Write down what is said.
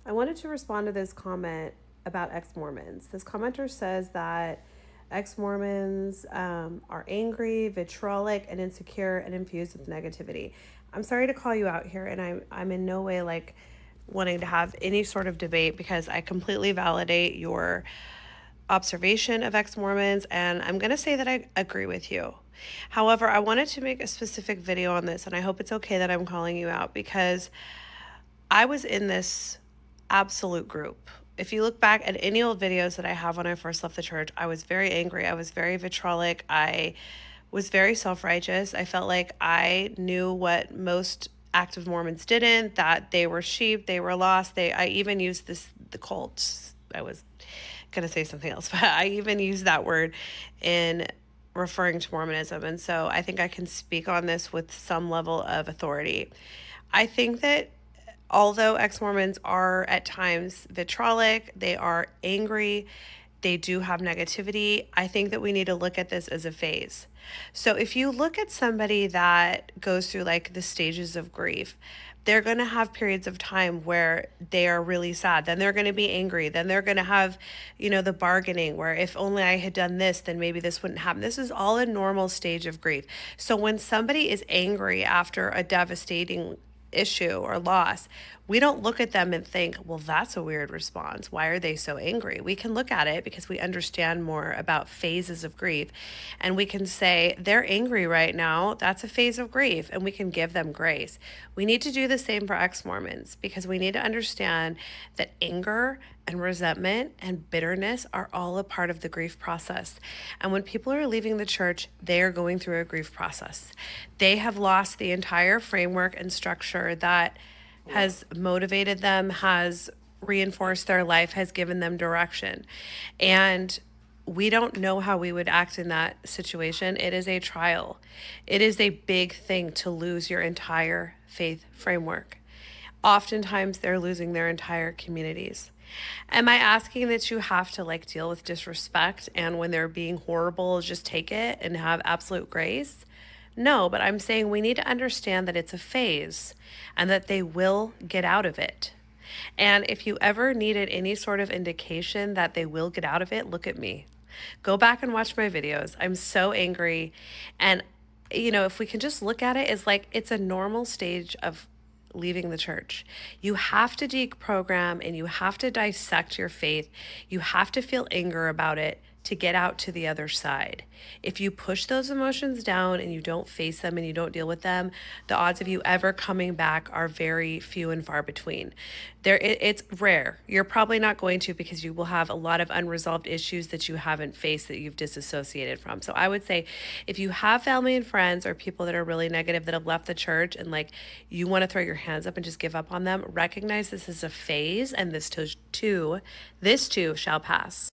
I wanted to respond to this comment about ex-Mormons. This commenter says that ex-Mormons are angry, vitriolic, and insecure and infused with negativity. I'm sorry to call you out here, and I'm in no way like wanting to have any sort of debate, because I completely validate your observation of ex-Mormons, and I'm going to say that I agree with you. However, I wanted to make a specific video on this, and I hope it's okay that I'm calling you out, because I was in this absolute group. If you look back at any old videos that I have when I first left the church, I was very angry. I was very vitriolic. I was very self-righteous. I felt like I knew what most active Mormons didn't, that they were sheep, they were lost. I even used the cults. I was going to say something else, but I even used that word in referring to Mormonism. And so I think I can speak on this with some level of authority. I think that although ex-Mormons are at times vitriolic, they are angry, they do have negativity, I think that we need to look at this as a phase. So if you look at somebody that goes through like the stages of grief, they're going to have periods of time where they are really sad. Then they're going to be angry. Then they're going to have, the bargaining where if only I had done this, then maybe this wouldn't happen. This is all a normal stage of grief. So when somebody is angry after a devastating issue or loss, we don't look at them and think, well, that's a weird response. Why are they so angry? We can look at it because we understand more about phases of grief, and we can say they're angry right now. That's a phase of grief, and we can give them grace. We need to do the same for ex-Mormons, because we need to understand that anger and resentment and bitterness are all a part of the grief process. And when people are leaving the church, they are going through a grief process. They have lost the entire framework and structure that has motivated them, has reinforced their life, has given them direction. And we don't know how we would act in that situation. It is a trial. It is a big thing to lose your entire faith framework. Oftentimes, they're losing their entire communities. Am I asking that you have to deal with disrespect, and when they're being horrible, just take it and have absolute grace? No, but I'm saying we need to understand that it's a phase and that they will get out of it. And if you ever needed any sort of indication that they will get out of it, look at me. Go back and watch my videos. I'm so angry. And, if we can just look at it as it's a normal stage of leaving the church. You have to deprogram and you have to dissect your faith. You have to feel anger about it to get out to the other side. If you push those emotions down and you don't face them and you don't deal with them, the odds of you ever coming back are very few and far between. It's rare. You're probably not going to, because you will have a lot of unresolved issues that you haven't faced, that you've disassociated from. So I would say if you have family and friends or people that are really negative that have left the church, and you want to throw your hands up and just give up on them, recognize this is a phase, and this too shall pass.